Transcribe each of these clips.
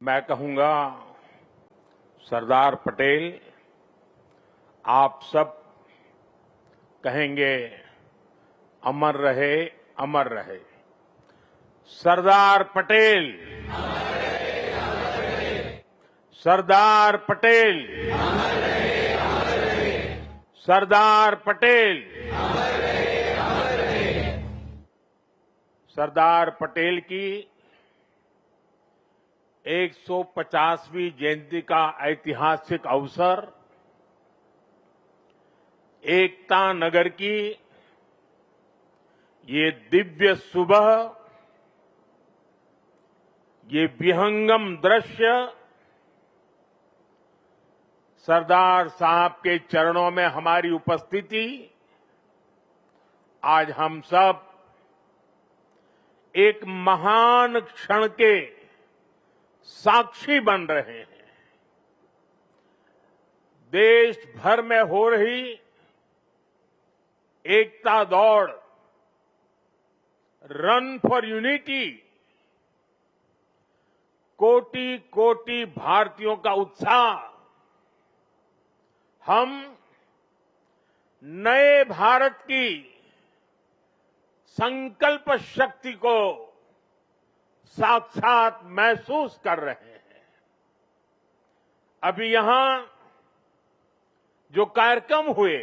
मैं कहूंगा सरदार पटेल, आप सब कहेंगे अमर रहे, अमर रहे। सरदार पटेल, सरदार पटेल, सरदार पटेल। सरदार पटेल की 150वीं जयंती का ऐतिहासिक अवसर एकता नगर की ये दिव्य सुबह, ये विहंगम दृश्य सरदार साहब के चरणों में हमारी उपस्थिति, आज हम सब एक महान क्षण के साक्षी बन रहे हैं। देश भर में हो रही एकता दौड़, रन फॉर यूनिटी, कोटि कोटि भारतीयों का उत्साह, हम नए भारत की संकल्प शक्ति को साक्षात महसूस कर रहे हैं। अभी यहां जो कार्यक्रम हुए,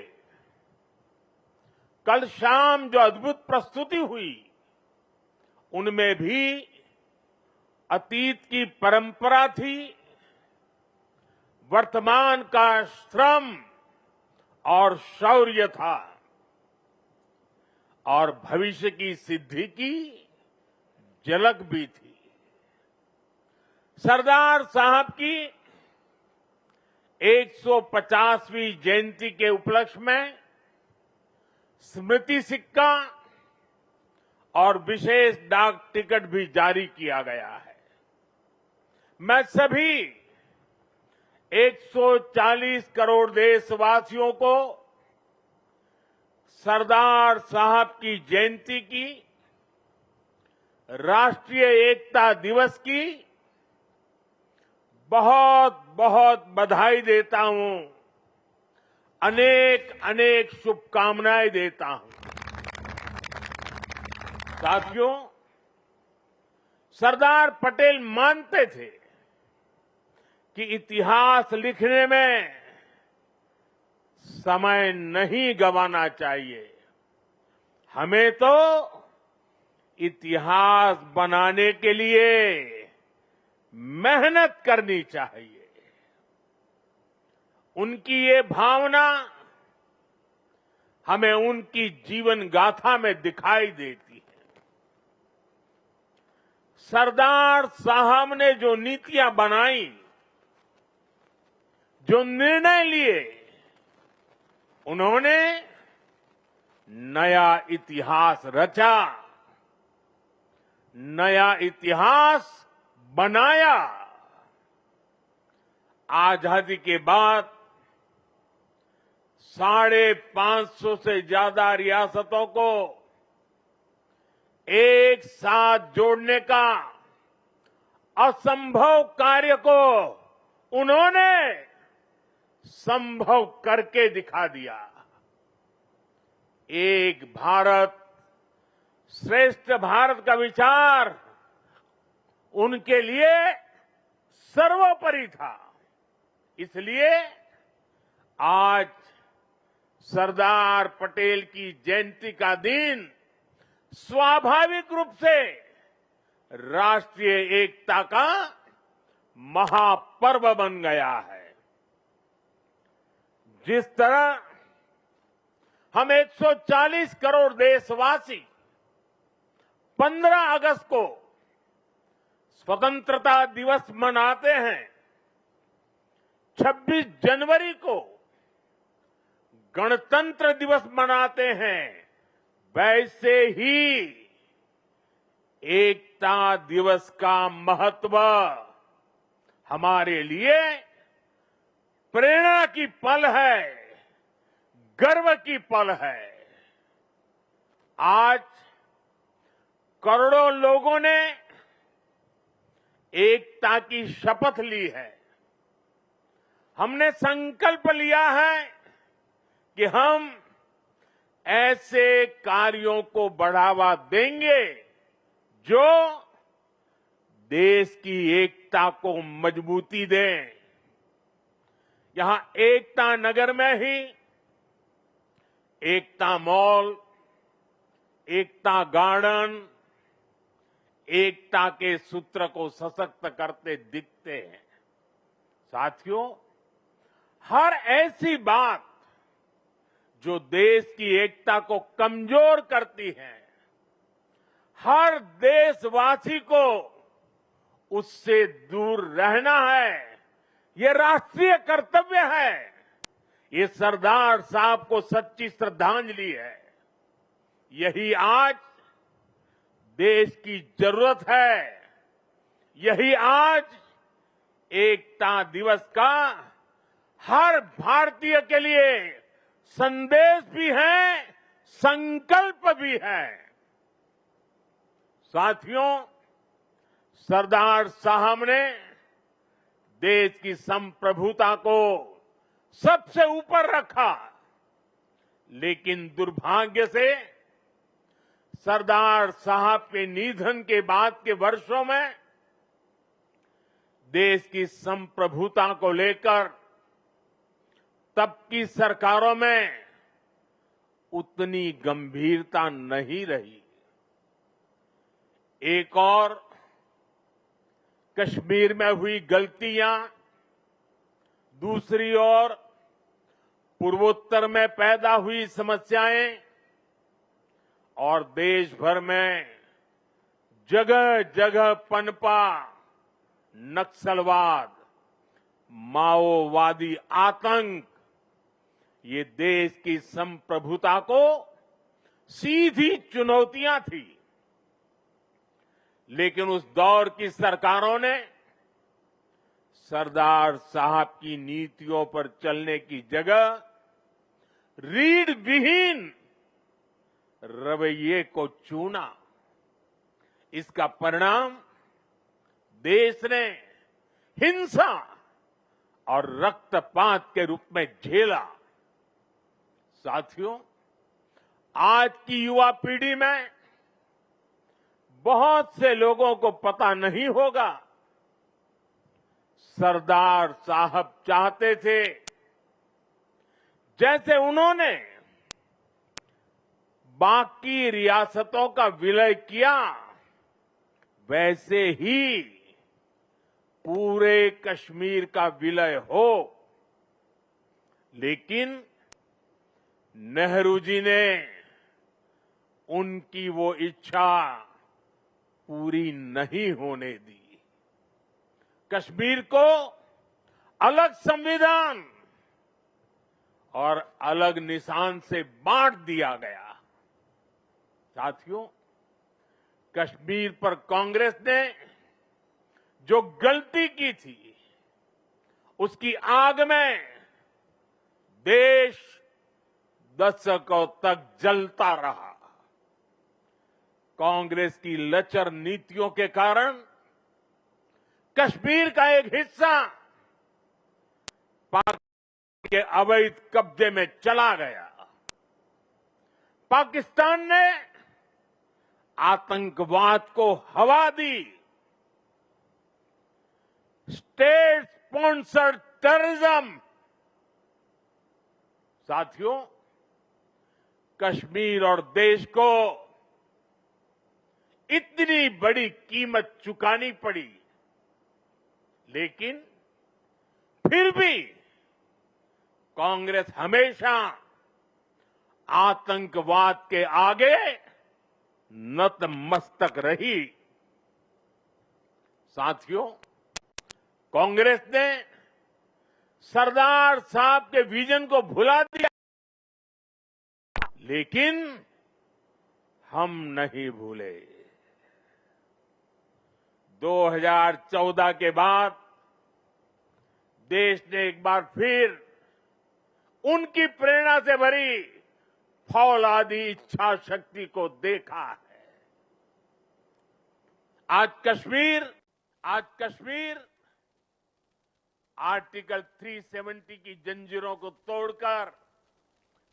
कल शाम जो अद्भुत प्रस्तुति हुई, उनमें भी अतीत की परंपरा थी, वर्तमान का श्रम और शौर्य था और भविष्य की सिद्धि की झलक भी थी। सरदार साहब की 150वीं जयंती के उपलक्ष्य में स्मृति सिक्का और विशेष डाक टिकट भी जारी किया गया है। मैं सभी 140 करोड़ देशवासियों को सरदार साहब की जयंती की, राष्ट्रीय एकता दिवस की बहुत बहुत बधाई देता हूं, अनेक अनेक शुभकामनाएं देता हूं। साथियों, सरदार पटेल मानते थे कि इतिहास लिखने में समय नहीं गंवाना चाहिए, हमें तो इतिहास बनाने के लिए मेहनत करनी चाहिए। उनकी ये भावना हमें उनकी जीवन गाथा में दिखाई देती है। सरदार साहब ने जो नीतियां बनाई, जो निर्णय लिए, उन्होंने नया इतिहास रचा, नया इतिहास बनाया। आजादी के बाद 550 से ज्यादा रियासतों को एक साथ जोड़ने का असंभव कार्य को उन्होंने संभव करके दिखा दिया। एक भारत श्रेष्ठ भारत का विचार उनके लिए सर्वोपरि था। इसलिए आज सरदार पटेल की जयंती का दिन स्वाभाविक रूप से राष्ट्रीय एकता का महापर्व बन गया है। जिस तरह हम 140 करोड़ देशवासी 15 अगस्त को स्वतंत्रता दिवस मनाते हैं, 26 जनवरी को गणतंत्र दिवस मनाते हैं, वैसे ही एकता दिवस का महत्व हमारे लिए प्रेरणा की पल है, गर्व की पल है। आज करोड़ों लोगों ने एकता की शपथ ली है। हमने संकल्प लिया है कि हम ऐसे कार्यों को बढ़ावा देंगे जो देश की एकता को मजबूती दें। यहां एकता नगर में ही एकता मॉल, एकता गार्डन, एकता के सूत्र को सशक्त करते दिखते हैं। साथियों, हर ऐसी बात जो देश की एकता को कमजोर करती है, हर देशवासी को उससे दूर रहना है। ये राष्ट्रीय कर्तव्य है। ये सरदार साहब को सच्ची श्रद्धांजलि है। यही आज देश की जरूरत है। यही आज एकता दिवस का हर भारतीय के लिए संदेश भी है, संकल्प भी है। साथियों, सरदार साहब ने देश की संप्रभुता को सबसे ऊपर रखा, लेकिन दुर्भाग्य से सरदार साहब के निधन के बाद के वर्षों में देश की संप्रभुता को लेकर तब की सरकारों में उतनी गंभीरता नहीं रही। एक और कश्मीर में हुई गलतियां, दूसरी ओर पूर्वोत्तर में पैदा हुई समस्याएं और देश भर में जगह जगह पनपा नक्सलवाद, माओवादी आतंक, ये देश की संप्रभुता को सीधी चुनौतियां थी। लेकिन उस दौर की सरकारों ने सरदार साहब की नीतियों पर चलने की जगह रीढ़ विहीन रवैये को चुना। इसका परिणाम देश ने हिंसा और रक्तपात के रूप में झेला। साथियों, आज की युवा पीढ़ी में बहुत से लोगों को पता नहीं होगा, सरदार साहब चाहते थे जैसे उन्होंने बाकी रियासतों का विलय किया, वैसे ही पूरे कश्मीर का विलय हो। लेकिन नेहरू जी ने उनकी वो इच्छा पूरी नहीं होने दी। कश्मीर को अलग संविधान और अलग निशान से बांट दिया गया। साथियों, कश्मीर पर कांग्रेस ने जो गलती की थी, उसकी आग में देश दशकों तक जलता रहा। कांग्रेस की लचर नीतियों के कारण कश्मीर का एक हिस्सा पाकिस्तान के अवैध कब्जे में चला गया। पाकिस्तान ने आतंकवाद को हवा दी। State sponsored terrorism. साथियों, कश्मीर और देश को इतनी बड़ी कीमत चुकानी पड़ी, लेकिन फिर भी कांग्रेस हमेशा आतंकवाद के आगे नतमस्तक रही। साथियों, कांग्रेस ने सरदार साहब के विजन को भुला दिया, लेकिन हम नहीं भूले। 2014 के बाद देश ने एक बार फिर उनकी प्रेरणा से भरी फौलादी इच्छा शक्ति को देखा है। आज कश्मीर आज कश्मीर आर्टिकल 370 की जंजीरों को तोड़कर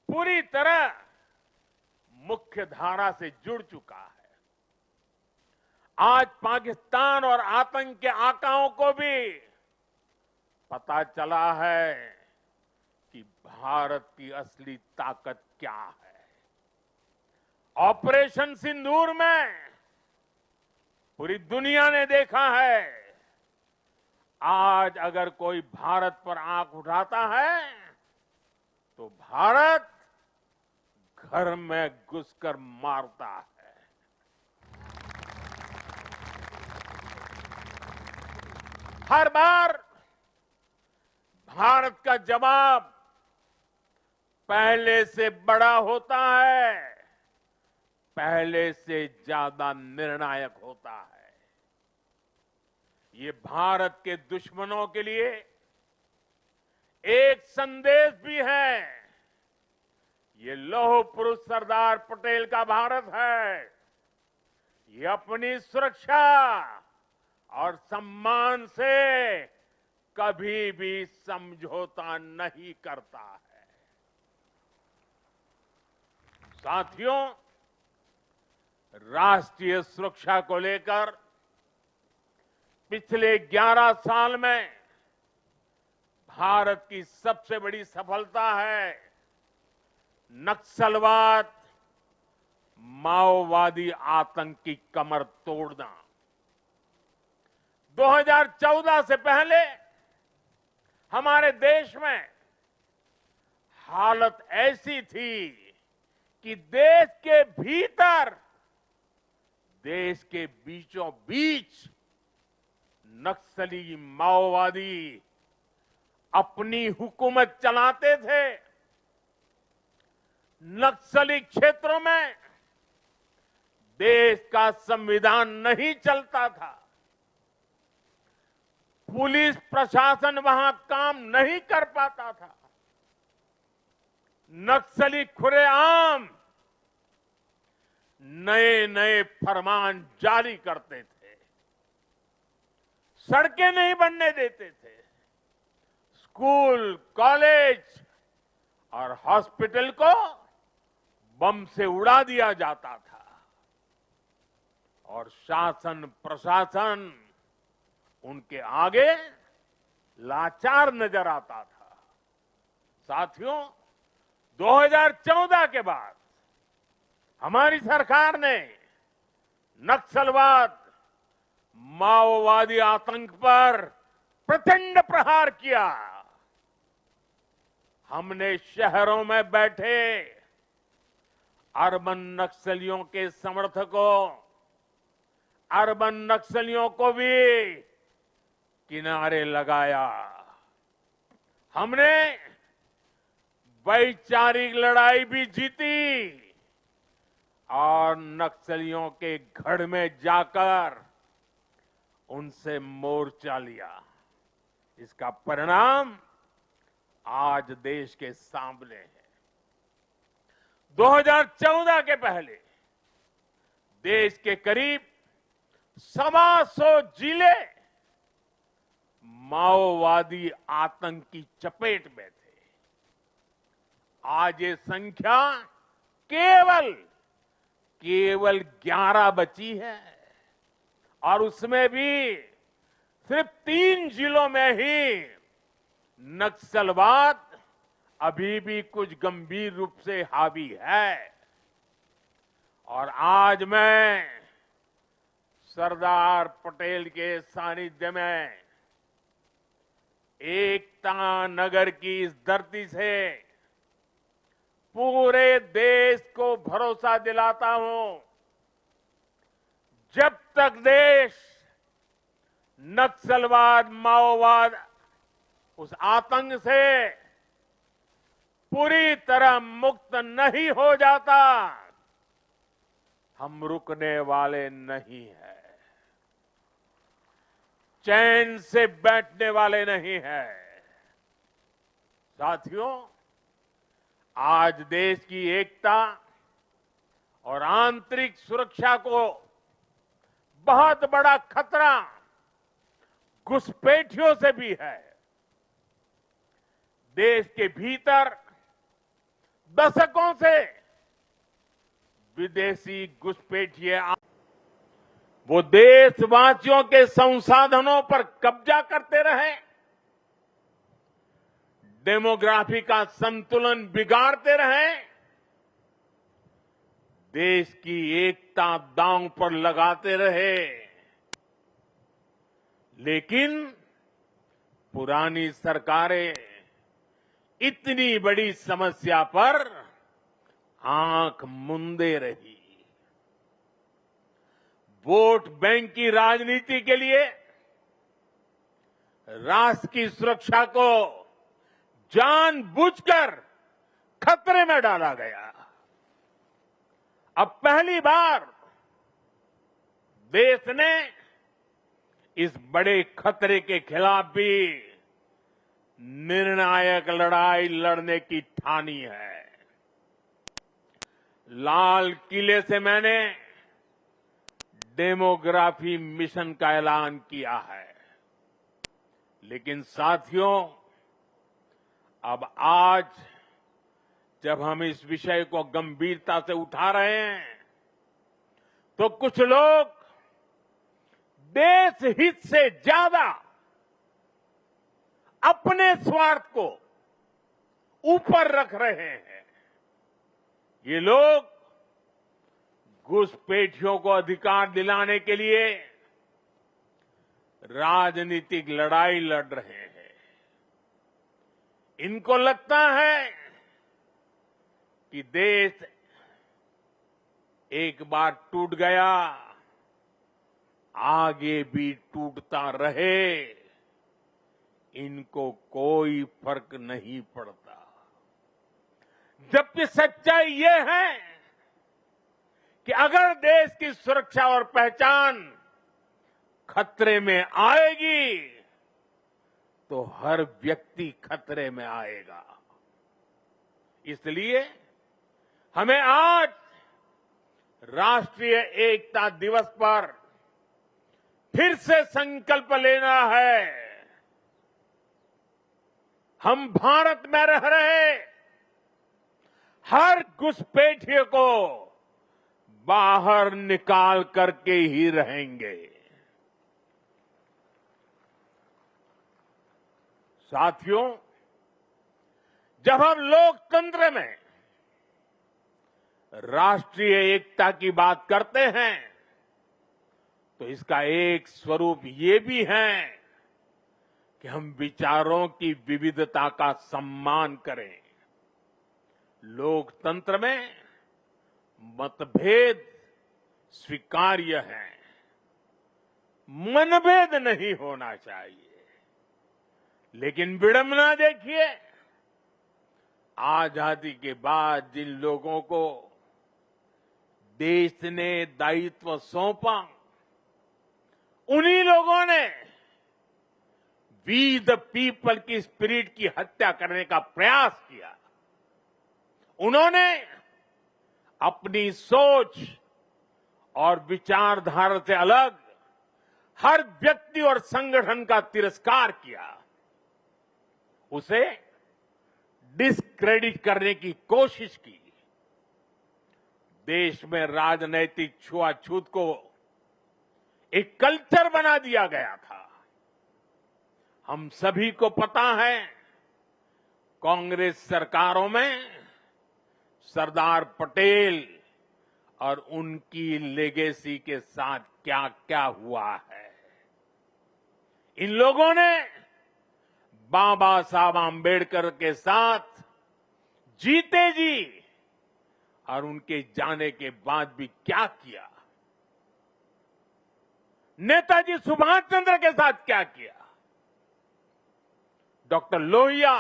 पूरी तरह मुख्य धारा से जुड़ चुका है। आज पाकिस्तान और आतंक के आकाओं को भी पता चला है कि भारत की असली ताकत क्या है। ऑपरेशन सिंदूर में पूरी दुनिया ने देखा है, आज अगर कोई भारत पर आंख उठाता है तो भारत घर में घुसकर मारता है। हर बार भारत का जवाब पहले से बड़ा होता है, पहले से ज्यादा निर्णायक होता है। ये भारत के दुश्मनों के लिए एक संदेश भी है। ये लौह पुरुष सरदार पटेल का भारत है। ये अपनी सुरक्षा और सम्मान से कभी भी समझौता नहीं करता है। साथियों, राष्ट्रीय सुरक्षा को लेकर पिछले 11 साल में भारत की सबसे बड़ी सफलता है नक्सलवाद, माओवादी आतंक की कमर तोड़ना। 2014 से पहले हमारे देश में हालत ऐसी थी कि देश के भीतर, देश के बीचों बीच नक्सली माओवादी अपनी हुकूमत चलाते थे। नक्सली क्षेत्रों में देश का संविधान नहीं चलता था। पुलिस प्रशासन वहां काम नहीं कर पाता था। नक्सली खुलेआम नए नए फरमान जारी करते थे, सड़कें नहीं बनने देते थे, स्कूल, कॉलेज और हॉस्पिटल को बम से उड़ा दिया जाता था और शासन प्रशासन उनके आगे लाचार नजर आता था। साथियों, 2014 के बाद हमारी सरकार ने नक्सलवाद, माओवादी आतंक पर प्रचंड प्रहार किया। हमने शहरों में बैठे अर्बन नक्सलियों के समर्थकों, अर्बन नक्सलियों को भी किनारे लगाया। हमने वैचारिक लड़ाई भी जीती और नक्सलियों के गढ़ में जाकर उनसे मोर्चा लिया। इसका परिणाम आज देश के सामने है। 2014 के पहले देश के करीब 125 जिले माओवादी आतंक की चपेट में थे। आज ये संख्या केवल 11 बची है और उसमें भी सिर्फ 3 जिलों में ही नक्सलवाद अभी भी कुछ गंभीर रूप से हावी है। और आज मैं सरदार पटेल के सानिध्य में एकता नगर की इस धरती से पूरे देश को भरोसा दिलाता हूं, जब तक देश नक्सलवाद, माओवाद, उस आतंक से पूरी तरह मुक्त नहीं हो जाता, हम रुकने वाले नहीं हैं, चैन से बैठने वाले नहीं हैं। साथियों, आज देश की एकता और आंतरिक सुरक्षा को बहुत बड़ा खतरा घुसपैठियों से भी है। देश के भीतर दशकों से विदेशी घुसपैठिए वो देशवासियों के संसाधनों पर कब्जा करते रहे, डेमोग्राफी का संतुलन बिगाड़ते रहे, देश की एकता दांव पर लगाते रहे। लेकिन पुरानी सरकारें इतनी बड़ी समस्या पर आंख मूंदे रही। वोट बैंक की राजनीति के लिए राष्ट्र की सुरक्षा को जानबूझकर खतरे में डाला गया। अब पहली बार देश ने इस बड़े खतरे के खिलाफ भी निर्णायक लड़ाई लड़ने की ठानी है। लाल किले से मैंने डेमोग्राफी मिशन का ऐलान किया है, लेकिन साथियों, अब आज जब हम इस विषय को गंभीरता से उठा रहे हैं, तो कुछ लोग देश हित से ज्यादा अपने स्वार्थ को ऊपर रख रहे हैं। ये लोग घुसपैठियों को अधिकार दिलाने के लिए राजनीतिक लड़ाई लड़ रहे हैं। इनको लगता है कि देश एक बार टूट गया, आगे भी टूटता रहे, इनको कोई फर्क नहीं पड़ता। जबकि सच्चाई ये है कि अगर देश की सुरक्षा और पहचान खतरे में आएगी, तो हर व्यक्ति खतरे में आएगा। इसलिए हमें आज राष्ट्रीय एकता दिवस पर फिर से संकल्प लेना है। हम भारत में रह रहे हर घुसपैठिए को बाहर निकाल करके ही रहेंगे। साथियों, जब हम लोकतंत्र में राष्ट्रीय एकता की बात करते हैं, तो इसका एक स्वरूप ये भी है कि हम विचारों की विविधता का सम्मान करें। लोकतंत्र में मतभेद स्वीकार्य है, मनभेद नहीं होना चाहिए। लेकिन विडंबना देखिए, आजादी के बाद जिन लोगों को देश ने दायित्व सौंपा, उन्हीं लोगों ने वी द पीपल की स्पिरिट की हत्या करने का प्रयास किया। उन्होंने अपनी सोच और विचारधारा से अलग हर व्यक्ति और संगठन का तिरस्कार किया, उसे डिस्क्रेडिट करने की कोशिश की। देश में राजनैतिक छुआछूत को एक कल्चर बना दिया गया था। हम सभी को पता है, कांग्रेस सरकारों में सरदार पटेल और उनकी लेगेसी के साथ क्या क्या हुआ है। इन लोगों ने बाबा साहब आंबेडकर के साथ जीते जी और उनके जाने के बाद भी क्या किया, नेताजी सुभाष चंद्र के साथ क्या किया, डॉक्टर लोहिया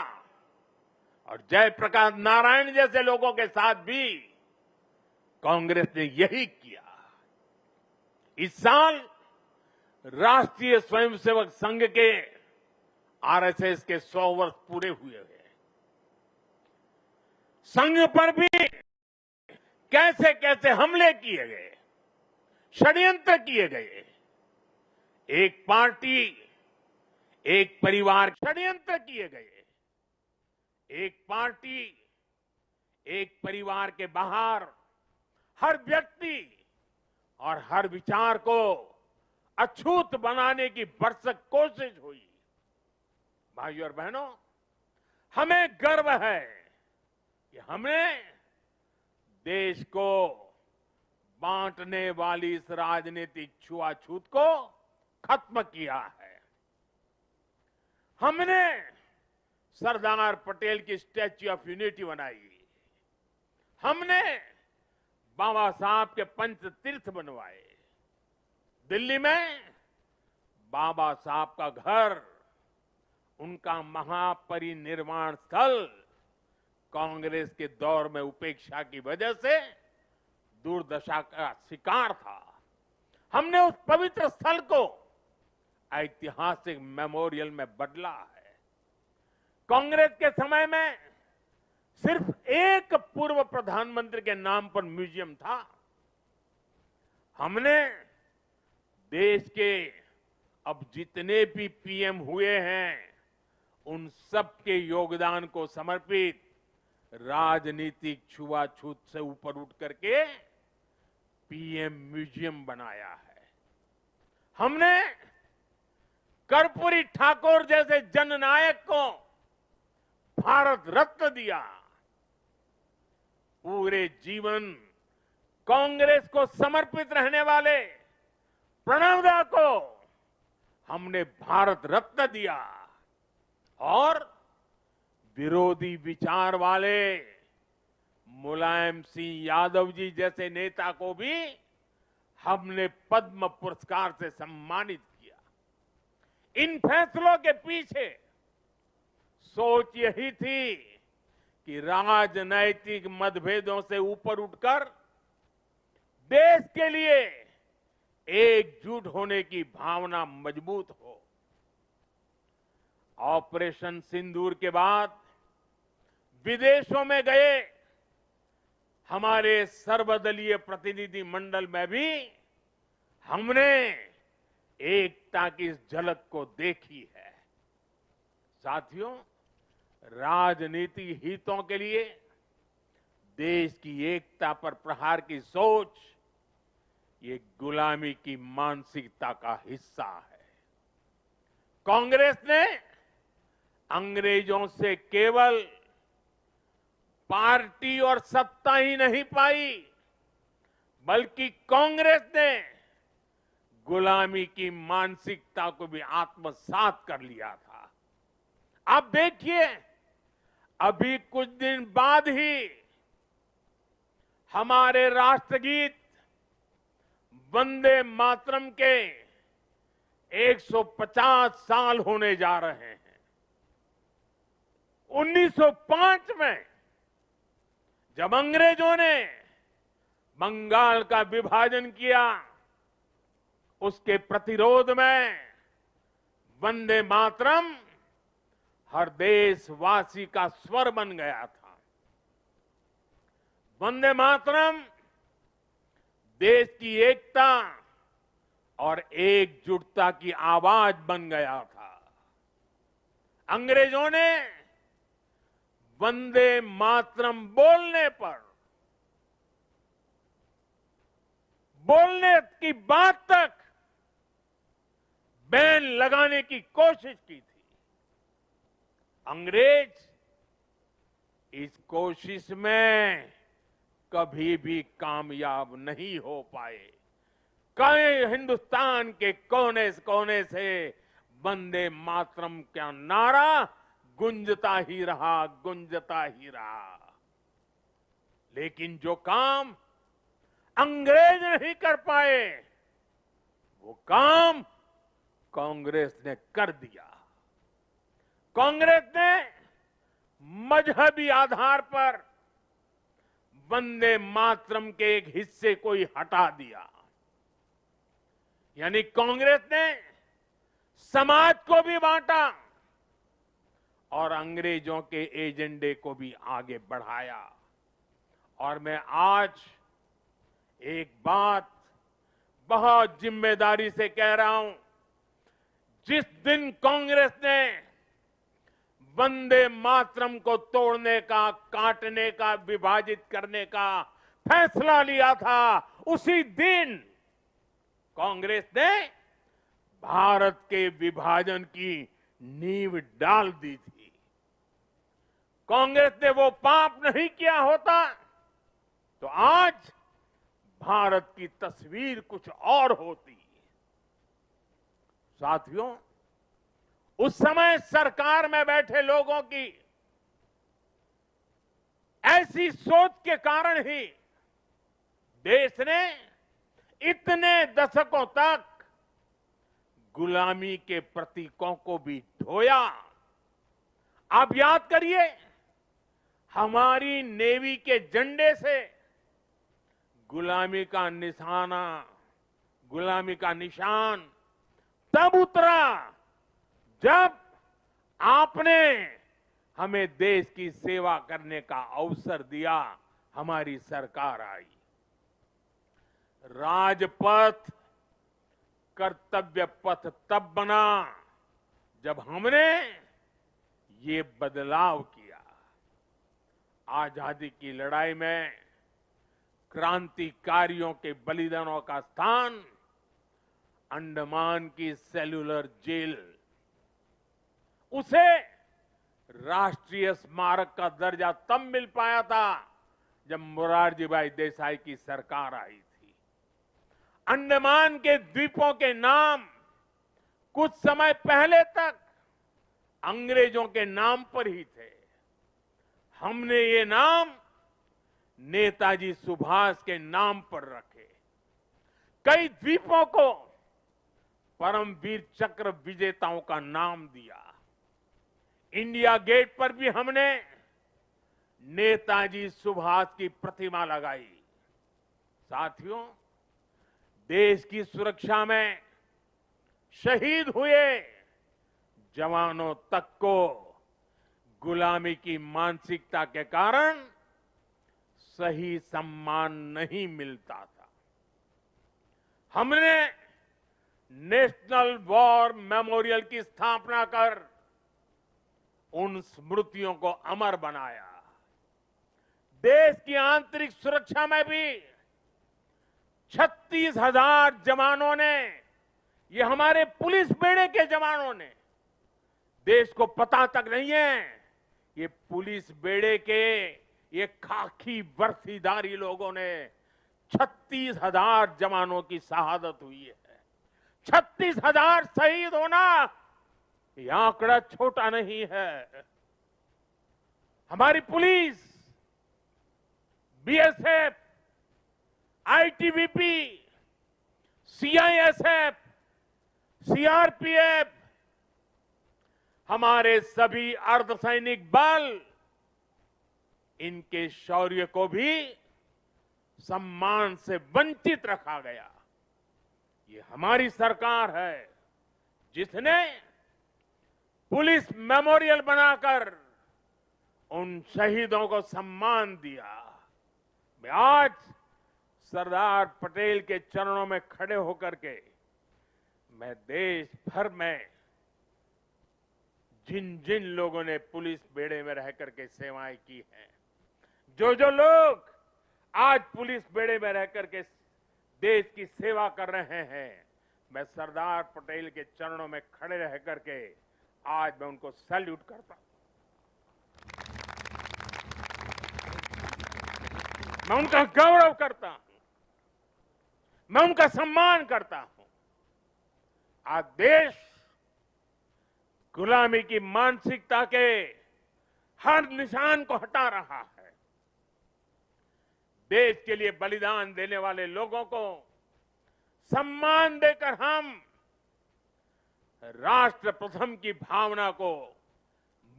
और जयप्रकाश नारायण जैसे लोगों के साथ भी कांग्रेस ने यही किया। इस साल राष्ट्रीय स्वयंसेवक संघ के आरएसएस के 100 वर्ष पूरे हुए हैं। संघ पर भी कैसे कैसे हमले किए गए, षड्यंत्र किए गए। एक पार्टी एक परिवार षड्यंत्र किए गए। एक पार्टी, एक परिवार के बाहर हर व्यक्ति और हर विचार को अछूत बनाने की भरसक कोशिश हुई। भाइयों और बहनों, हमें गर्व है कि हमने देश को बांटने वाली इस राजनीतिक छुआछूत को खत्म किया है। हमने सरदार पटेल की स्टैच्यू ऑफ यूनिटी बनाई। हमने बाबा साहब के पंच तीर्थ बनवाए। दिल्ली में बाबा साहब का घर, उनका महापरिनिर्वाण स्थल कांग्रेस के दौर में उपेक्षा की वजह से दुर्दशा का शिकार था। हमने उस पवित्र स्थल को ऐतिहासिक मेमोरियल में बदला है। कांग्रेस के समय में सिर्फ एक पूर्व प्रधानमंत्री के नाम पर म्यूजियम था। हमने देश के अब जितने भी पीएम हुए हैं, उन सब के योगदान को समर्पित राजनीतिक छुआछूत से ऊपर उठ करके पीएम म्यूजियम बनाया है। हमने कर्पूरी ठाकुर जैसे जननायक को भारत रत्न दिया। पूरे जीवन कांग्रेस को समर्पित रहने वाले प्रणब दा को हमने भारत रत्न दिया और विरोधी विचार वाले मुलायम सिंह यादव जी जैसे नेता को भी हमने पद्म पुरस्कार से सम्मानित किया। इन फैसलों के पीछे सोच यही थी कि राजनैतिक मतभेदों से ऊपर उठकर देश के लिए एकजुट होने की भावना मजबूत हो। ऑपरेशन सिंदूर के बाद विदेशों में गए हमारे सर्वदलीय प्रतिनिधि मंडल में भी हमने एकता की इस झलक को देखी है। साथियों, राजनीतिक हितों के लिए देश की एकता पर प्रहार की सोच ये गुलामी की मानसिकता का हिस्सा है। कांग्रेस ने अंग्रेजों से केवल पार्टी और सत्ता ही नहीं पाई, बल्कि कांग्रेस ने गुलामी की मानसिकता को भी आत्मसात कर लिया था। आप देखिए, अभी कुछ दिन बाद ही हमारे राष्ट्रगीत वंदे मातरम के 150 साल होने जा रहे हैं। 1905 में जब अंग्रेजों ने बंगाल का विभाजन किया, उसके प्रतिरोध में वंदे मातरम हर देशवासी का स्वर बन गया था। वंदे मातरम देश की एकता और एकजुटता की आवाज बन गया था। अंग्रेजों ने वंदे मातरम बोलने की बात तक बैन लगाने की कोशिश की थी। अंग्रेज इस कोशिश में कभी भी कामयाब नहीं हो पाए। कई हिंदुस्तान के कोने कोने से वंदे मातरम का नारा गुंजता ही रहा। लेकिन जो काम अंग्रेज नहीं कर पाए, वो काम कांग्रेस ने कर दिया। कांग्रेस ने मजहबी आधार पर वंदे मातरम के एक हिस्से को ही हटा दिया। यानी कांग्रेस ने समाज को भी बांटा और अंग्रेजों के एजेंडे को भी आगे बढ़ाया। और मैं आज एक बात बहुत जिम्मेदारी से कह रहा हूं, जिस दिन कांग्रेस ने वंदे मातरम को तोड़ने का, काटने का, विभाजित करने का फैसला लिया था, उसी दिन कांग्रेस ने भारत के विभाजन की नींव डाल दी थी। कांग्रेस ने वो पाप नहीं किया होता तो आज भारत की तस्वीर कुछ और होती। साथियों, उस समय सरकार में बैठे लोगों की ऐसी सोच के कारण ही देश ने इतने दशकों तक गुलामी के प्रतीकों को भी ढोया। आप याद करिए, हमारी नेवी के झंडे से गुलामी का निशाना, गुलामी का निशान तब उतरा जब आपने हमें देश की सेवा करने का अवसर दिया, हमारी सरकार आई। राजपथ कर्तव्य पथ तब बना जब हमने ये बदलाव किया। आजादी की लड़ाई में क्रांतिकारियों के बलिदानों का स्थान अंडमान की सेल्यूलर जेल, उसे राष्ट्रीय स्मारक का दर्जा तब मिल पाया था जब मोरारजी भाई देसाई की सरकार आई थी। अंडमान के द्वीपों के नाम कुछ समय पहले तक अंग्रेजों के नाम पर ही थे। हमने ये नाम नेताजी सुभाष के नाम पर रखे। कई द्वीपों को परमवीर चक्र विजेताओं का नाम दिया। इंडिया गेट पर भी हमने नेताजी सुभाष की प्रतिमा लगाई। साथियों, देश की सुरक्षा में शहीद हुए जवानों तक को गुलामी की मानसिकता के कारण सही सम्मान नहीं मिलता था। हमने नेशनल वॉर मेमोरियल की स्थापना कर उन स्मृतियों को अमर बनाया। देश की आंतरिक सुरक्षा में भी 36,000 जवानों ने, ये हमारे पुलिस बेड़े के जवानों ने, देश को पता तक नहीं है, ये पुलिस बेड़े के ये खाकी वर्दीधारी लोगों ने 36,000 जवानों की शहादत हुई है। 36,000 शहीद होना ये आंकड़ा छोटा नहीं है। हमारी police, BSF, ITBP, CISF, CRPF, हमारे सभी अर्धसैनिक बल, इनके शौर्य को भी सम्मान से वंचित रखा गया। ये हमारी सरकार है जिसने पुलिस मेमोरियल बनाकर उन शहीदों को सम्मान दिया। मैं आज सरदार पटेल के चरणों में खड़े होकर के मैं देश भर में जिन जिन लोगों ने पुलिस बेड़े में रह करके सेवाएं की हैं, जो जो लोग आज पुलिस बेड़े में रह करके देश की सेवा कर रहे हैं, मैं सरदार पटेल के चरणों में खड़े रह करके आज मैं उनको सैल्यूट करता हूं। मैं उनका गौरव करता हूं, मैं उनका सम्मान करता हूं। आज देश गुलामी की मानसिकता के हर निशान को हटा रहा है। देश के लिए बलिदान देने वाले लोगों को सम्मान देकर हम राष्ट्र प्रथम की भावना को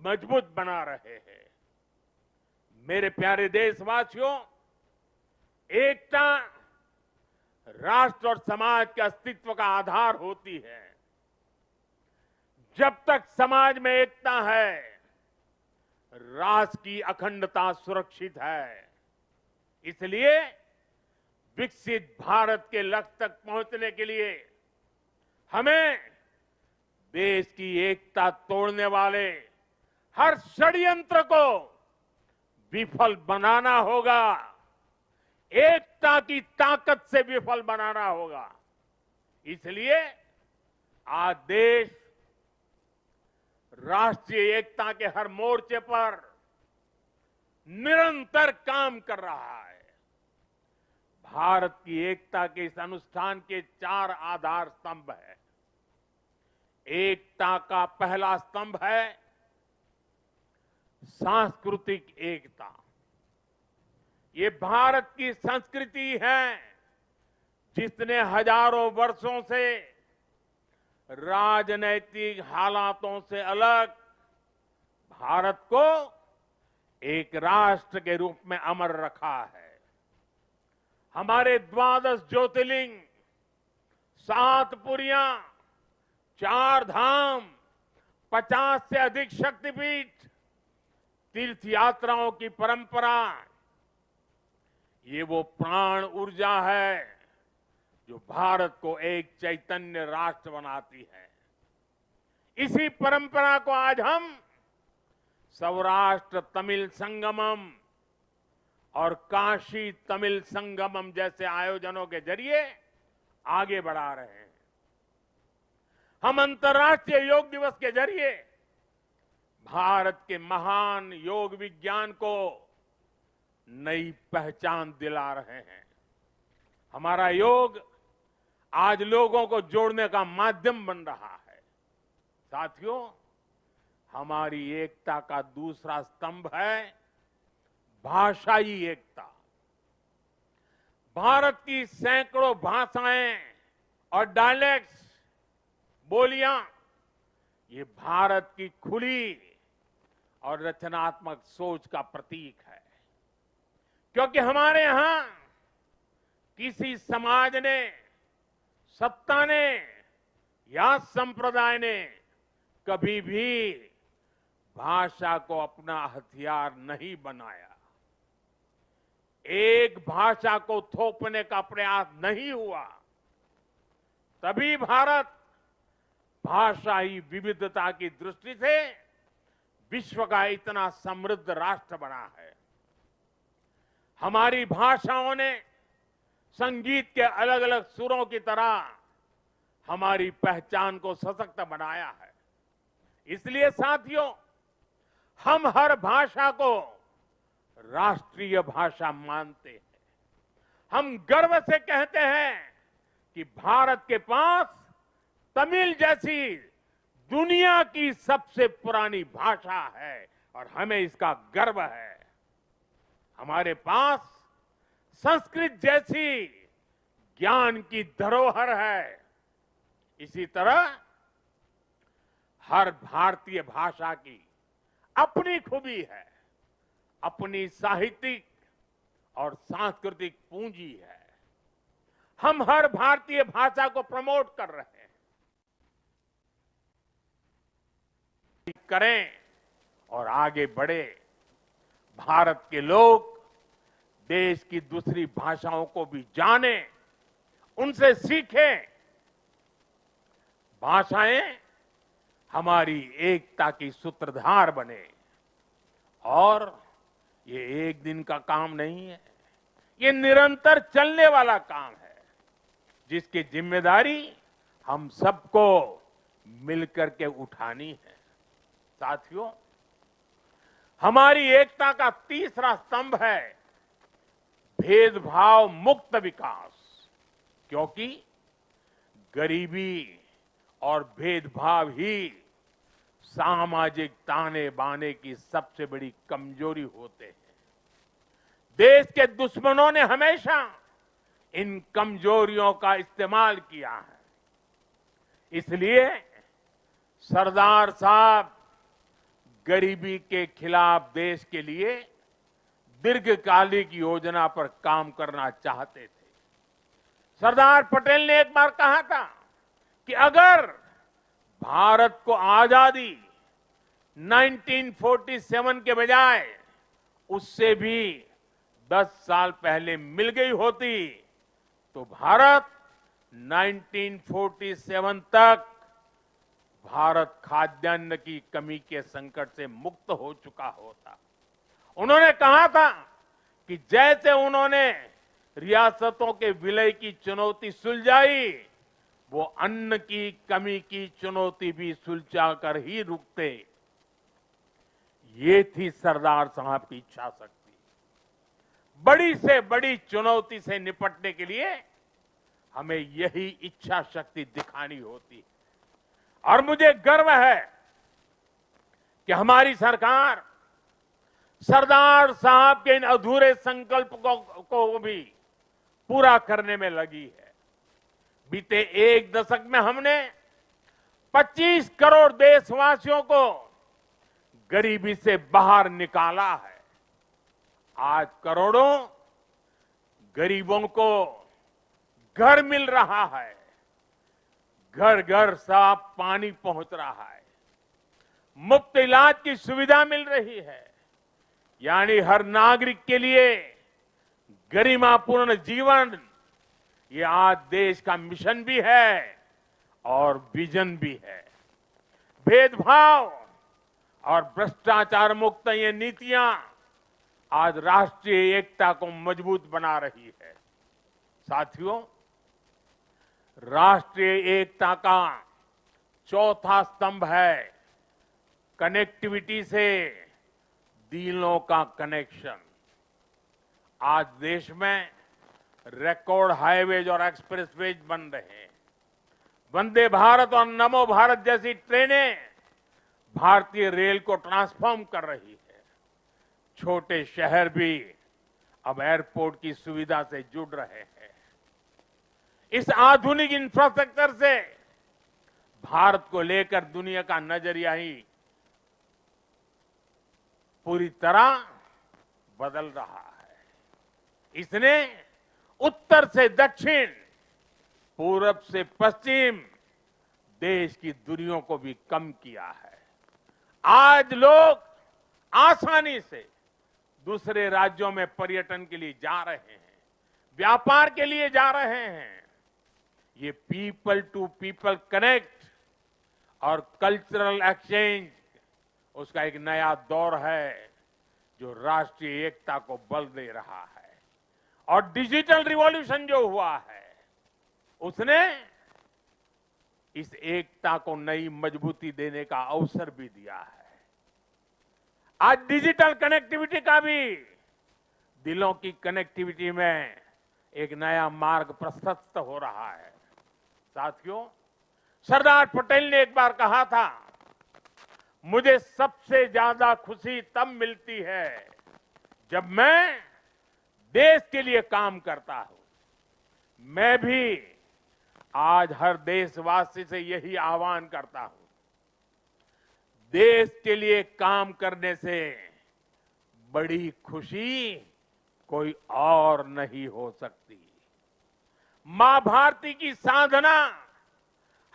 मजबूत बना रहे हैं। मेरे प्यारे देशवासियों, एकता राष्ट्र और समाज के अस्तित्व का आधार होती है। जब तक समाज में एकता है, राष्ट्र की अखंडता सुरक्षित है। इसलिए विकसित भारत के लक्ष्य तक पहुंचने के लिए हमें देश की एकता तोड़ने वाले हर षड्यंत्र को विफल बनाना होगा, एकता की ताकत से विफल बनाना होगा। इसलिए आज देश राष्ट्रीय एकता के हर मोर्चे पर निरंतर काम कर रहा है। भारत की एकता के इस अनुष्ठान के 4 आधार स्तंभ हैं। एकता का पहला स्तंभ है सांस्कृतिक एकता। ये भारत की संस्कृति है जिसने हजारों वर्षों से राजनैतिक हालातों से अलग भारत को एक राष्ट्र के रूप में अमर रखा है। हमारे 12 ज्योतिर्लिंग, 7 पुरियां, 4 धाम, 50 से अधिक शक्तिपीठ, तीर्थ यात्राओं की परंपरा, ये वो प्राण ऊर्जा है जो भारत को एक चैतन्य राष्ट्र बनाती है। इसी परंपरा को आज हम सौराष्ट्र तमिल संगमम और काशी तमिल संगमम जैसे आयोजनों के जरिए आगे बढ़ा रहे हैं। हम अंतर्राष्ट्रीय योग दिवस के जरिए भारत के महान योग विज्ञान को नई पहचान दिला रहे हैं। हमारा योग आज लोगों को जोड़ने का माध्यम बन रहा है। साथियों, हमारी एकता का दूसरा स्तंभ है भाषाई एकता। भारत की सैकड़ों भाषाएं और डायलेक्ट्स, बोलियां, ये भारत की खुली और रचनात्मक सोच का प्रतीक है। क्योंकि हमारे यहां किसी समाज ने, सत्ता ने या संप्रदाय ने कभी भी भाषा को अपना हथियार नहीं बनाया। एक भाषा को थोपने का प्रयास नहीं हुआ। तभी भारत भाषाई विविधता की दृष्टि से विश्व का इतना समृद्ध राष्ट्र बना है। हमारी भाषाओं ने संगीत के अलग अलग सुरों की तरह हमारी पहचान को सशक्त बनाया है। इसलिए साथियों, हम हर भाषा को राष्ट्रीय भाषा मानते हैं। हम गर्व से कहते हैं कि भारत के पास तमिल जैसी दुनिया की सबसे पुरानी भाषा है और हमें इसका गर्व है। हमारे पास संस्कृत जैसी ज्ञान की धरोहर है। इसी तरह हर भारतीय भाषा की अपनी खूबी है, अपनी साहित्यिक और सांस्कृतिक पूंजी है। हम हर भारतीय भाषा को प्रमोट कर रहे हैं, करें और आगे बढ़े। भारत के लोग देश की दूसरी भाषाओं को भी जानें, उनसे सीखें। भाषाएं हमारी एकता की सूत्रधार बने। और ये एक दिन का काम नहीं है, ये निरंतर चलने वाला काम है, जिसकी जिम्मेदारी हम सबको मिलकर के उठानी है। साथियों, हमारी एकता का तीसरा स्तंभ है भेदभाव मुक्त विकास। क्योंकि गरीबी और भेदभाव ही सामाजिक ताने बाने की सबसे बड़ी कमजोरी होते हैं। देश के दुश्मनों ने हमेशा इन कमजोरियों का इस्तेमाल किया है। इसलिए सरदार साहब गरीबी के खिलाफ देश के लिए दीर्घकालिक योजना पर काम करना चाहते थे। सरदार पटेल ने एक बार कहा था कि अगर भारत को आजादी 1947 के बजाय उससे भी 10 साल पहले मिल गई होती तो भारत 1947 तक भारत खाद्यान्न की कमी के संकट से मुक्त हो चुका होता। उन्होंने कहा था कि जैसे उन्होंने रियासतों के विलय की चुनौती सुलझाई, वो अन्न की कमी की चुनौती भी सुलझा कर ही रुकते। ये थी सरदार साहब की इच्छा शक्ति। बड़ी से बड़ी चुनौती से निपटने के लिए हमें यही इच्छा शक्ति दिखानी होती है। और मुझे गर्व है कि हमारी सरकार सरदार साहब के इन अधूरे संकल्प को भी पूरा करने में लगी है। बीते एक दशक में हमने 25 करोड़ देशवासियों को गरीबी से बाहर निकाला है। आज करोड़ों गरीबों को घर मिल रहा है, घर घर साफ पानी पहुंच रहा है, मुफ्त इलाज की सुविधा मिल रही है। यानी हर नागरिक के लिए गरिमापूर्ण जीवन, ये आज देश का मिशन भी है और विजन भी है। भेदभाव और भ्रष्टाचार मुक्त ये नीतियां आज राष्ट्रीय एकता को मजबूत बना रही है। साथियों, राष्ट्रीय एकता का चौथा स्तंभ है कनेक्टिविटी से दिलों का कनेक्शन। आज देश में रिकॉर्ड हाईवेज और एक्सप्रेसवेज बन रहे हैं। वंदे भारत और नमो भारत जैसी ट्रेनें भारतीय रेल को ट्रांसफॉर्म कर रही है। छोटे शहर भी अब एयरपोर्ट की सुविधा से जुड़ रहे हैं। इस आधुनिक इंफ्रास्ट्रक्चर से भारत को लेकर दुनिया का नजरिया ही पूरी तरह बदल रहा है। इसने उत्तर से दक्षिण, पूरब से पश्चिम देश की दूरियों को भी कम किया है। आज लोग आसानी से दूसरे राज्यों में पर्यटन के लिए जा रहे हैं, व्यापार के लिए जा रहे हैं। ये पीपल टू पीपल कनेक्ट और कल्चरल एक्सचेंज, उसका एक नया दौर है जो राष्ट्रीय एकता को बल दे रहा है। और डिजिटल रिवॉल्यूशन जो हुआ है, उसने इस एकता को नई मजबूती देने का अवसर भी दिया है। आज डिजिटल कनेक्टिविटी का भी दिलों की कनेक्टिविटी में एक नया मार्ग प्रशस्त हो रहा है। साथियों, सरदार पटेल ने एक बार कहा था, मुझे सबसे ज्यादा खुशी तब मिलती है जब मैं देश के लिए काम करता हूं। मैं भी आज हर देशवासी से यही आह्वान करता हूं, देश के लिए काम करने से बड़ी खुशी कोई और नहीं हो सकती। मां भारती की साधना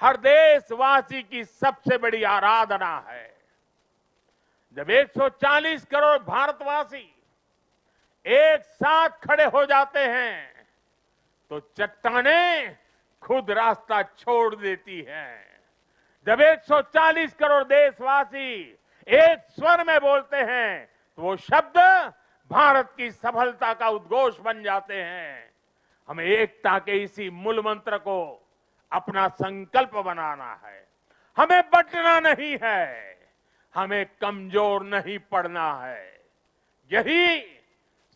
हर देशवासी की सबसे बड़ी आराधना है। जब 140 करोड़ भारतवासी एक साथ खड़े हो जाते हैं तो चट्टानें खुद रास्ता छोड़ देती हैं। जब 140 करोड़ देशवासी एक स्वर में बोलते हैं तो वो शब्द भारत की सफलता का उद्घोष बन जाते हैं। हमें एकता के इसी मूल मंत्र को अपना संकल्प बनाना है। हमें बंटना नहीं है, हमें कमजोर नहीं पड़ना है। यही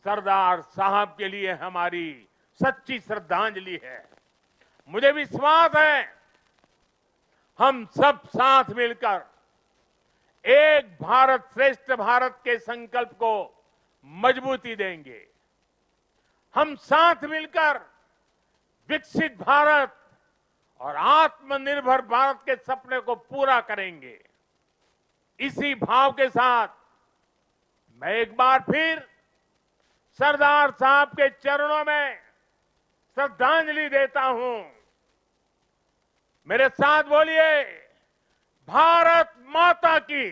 सरदार साहब के लिए हमारी सच्ची श्रद्धांजलि है। मुझे विश्वास है हम सब साथ मिलकर एक भारत श्रेष्ठ भारत के संकल्प को मजबूती देंगे। हम साथ मिलकर विकसित भारत और आत्मनिर्भर भारत के सपने को पूरा करेंगे। इसी भाव के साथ मैं एक बार फिर सरदार साहब के चरणों में श्रद्धांजलि देता हूं। मेरे साथ बोलिए, भारत माता की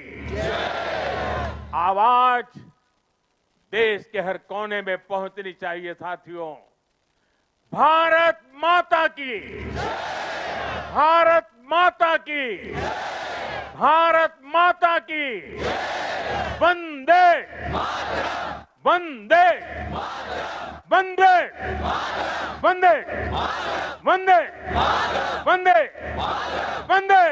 आवाज देश के हर कोने में पहुंचनी चाहिए। साथियों, भारत माता की, भारत माता की। भारत माता की वंदे वंदे वंदे वंदे वंदे वंदे वंदे